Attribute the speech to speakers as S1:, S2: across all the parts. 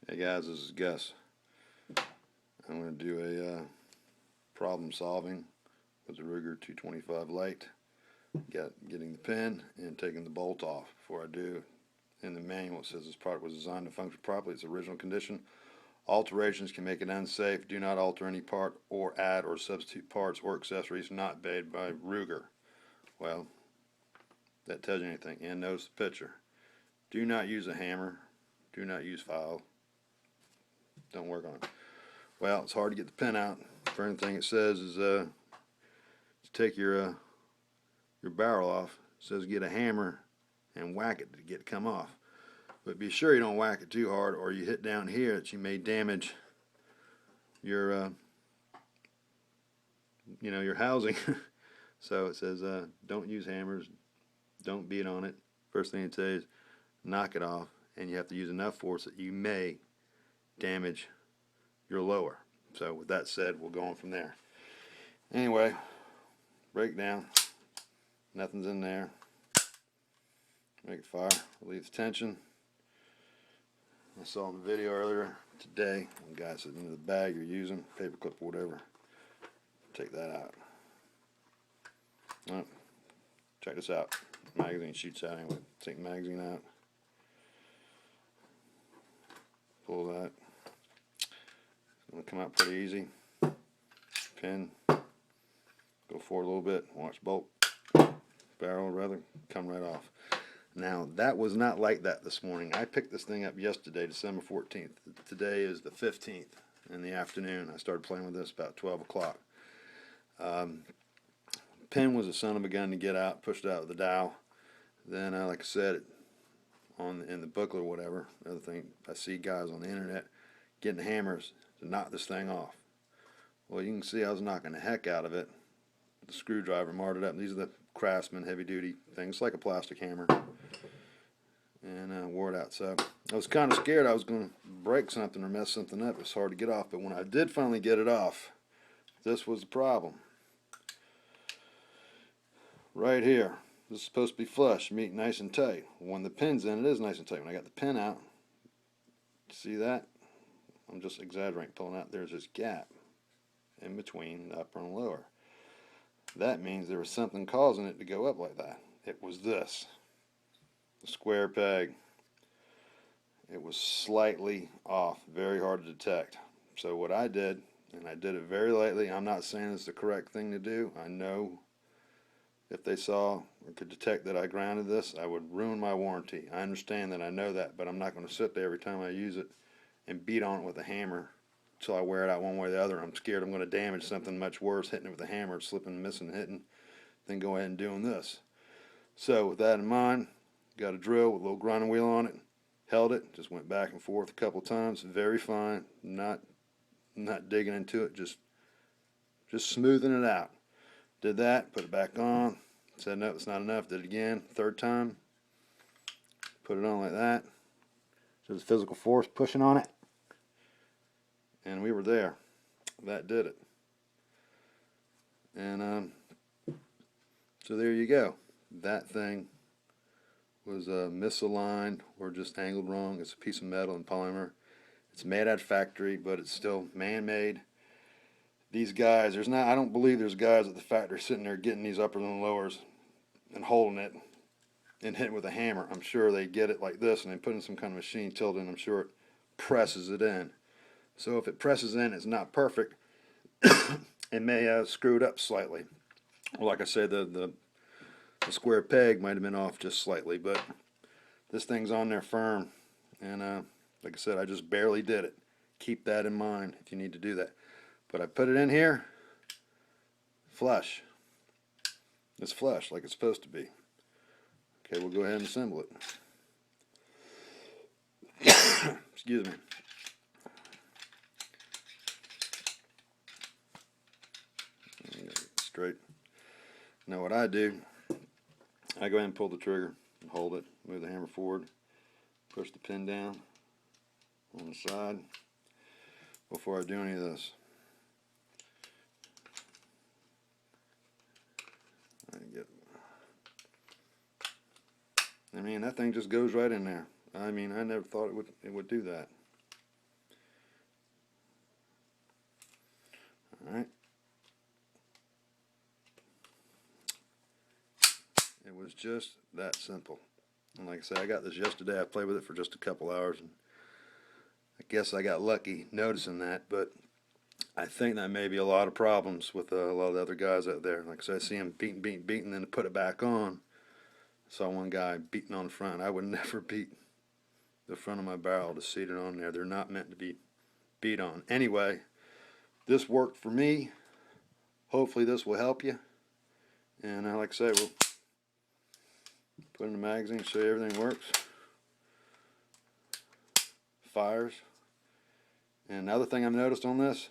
S1: Hey guys, this is Gus. I'm going to do a problem solving with the Ruger 225 Lite. Getting the pin and taking the bolt off. Before I do, in the manual it says this product was designed to function properly. It's original condition. Alterations can make it unsafe. Do not alter any part or add or substitute parts or accessories not made by Ruger. Well, that tells you anything. And notice the picture. Do not use a hammer. Do not use file. Don't work on it. Well, it's hard to get the pin out. First thing it says is to take your barrel off. It says get a hammer and whack it to get it to come off. But be sure you don't whack it too hard, or you hit down here that you may damage your your housing. So it says don't use hammers, don't beat on it. First thing it says, knock it off, and you have to use enough force that you may damage your lower. So with that said, we'll go on from there. Anyway, breakdown. Nothing's in there. Make it fire. Relieve the tension. I saw in the video earlier today, the guy said into the bag you're using, paperclip or whatever, take that out. Oh, check this out. The magazine shoots out anyway. Take the magazine out. Pull that. It's going to come out pretty easy. Pin. Go forward a little bit. Watch bolt. Barrel rather. Come right off. Now that was not like that this morning. I picked this thing up yesterday, December 14th. Today is the 15th in the afternoon. I started playing with this about 12 o'clock. Pin was a son of a gun to get out. Pushed it out with the dowel. Then, like I said, in the booklet or whatever, another thing, I see guys on the internet getting hammers to knock this thing off. Well, you can see I was knocking the heck out of it. The screwdriver marred it up. These are the Craftsman heavy duty things, like a plastic hammer, and wore it out. So I was kind of scared I was going to break something or mess something up. It was hard to get off, but when I did finally get it off, this was the problem. Right here, this is supposed to be flush, meet nice and tight. When the pin's in, it is nice and tight. When I got the pin out, see that? I'm just exaggerating, pulling out. There's this gap in between the upper and lower. That means there was something causing it to go up like that. It was this, the square peg. It was slightly off, very hard to detect. So what I did, and I did it very lightly, I'm not saying it's the correct thing to do. I know if they saw or could detect that I grounded this, I would ruin my warranty. I understand that, I know that, but I'm not going to sit there every time I use it and beat on it with a hammer until I wear it out one way or the other. I'm scared I'm going to damage something much worse hitting it with a hammer, slipping, missing, hitting, than go ahead and doing this. So with that in mind, got a drill with a little grinding wheel on it, held it, just went back and forth a couple times, very fine, not digging into it, just smoothing it out. Did that, put it back on, said no, it's not enough, did it again, third time, put it on like that, shows physical force pushing on it, and we were there. That did it. And so there you go. That thing was misaligned or just angled wrong. It's a piece of metal and polymer. It's made at factory, but it's still man-made. These guys, I don't believe there's guys at the factory sitting there getting these uppers and lowers and holding it and hitting with a hammer. I'm sure they get it like this and they put in some kind of machine tilt in. I'm sure it presses it in. So if it presses in, it's not perfect. It may have screwed up slightly. Well, like I said, the square peg might have been off just slightly, but this thing's on there firm. And like I said, I just barely did it. Keep that in mind if you need to do that. But I put it in here, flush. It's flush like it's supposed to be. Okay, we'll go ahead and assemble it. Excuse me. Straight. Now what I do, I go ahead and pull the trigger and hold it, move the hammer forward, push the pin down on the side before I do any of this. I mean, that thing just goes right in there. I mean, I never thought it would do that. Alright. It was just that simple. And like I said, I got this yesterday. I played with it for just a couple hours, and I guess I got lucky noticing that, but I think that may be a lot of problems with a lot of the other guys out there. Like I said, I see them beating, then to put it back on. I saw one guy beating on the front. I would never beat the front of my barrel to seat it on there. They're not meant to be beat on. Anyway, this worked for me. Hopefully this will help you. And like I say, we'll put it in the magazine, show you everything works. Fires. And another thing I've noticed on this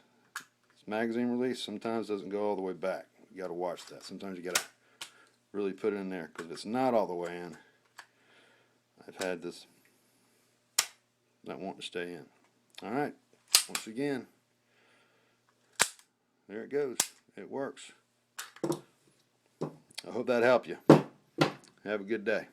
S1: magazine release sometimes doesn't go all the way back. You got to watch that. Sometimes you got to really put it in there, because if it's not all the way in, I've had this not wanting to stay in. Alright, once again, there it goes. It works. I hope that helped you. Have a good day.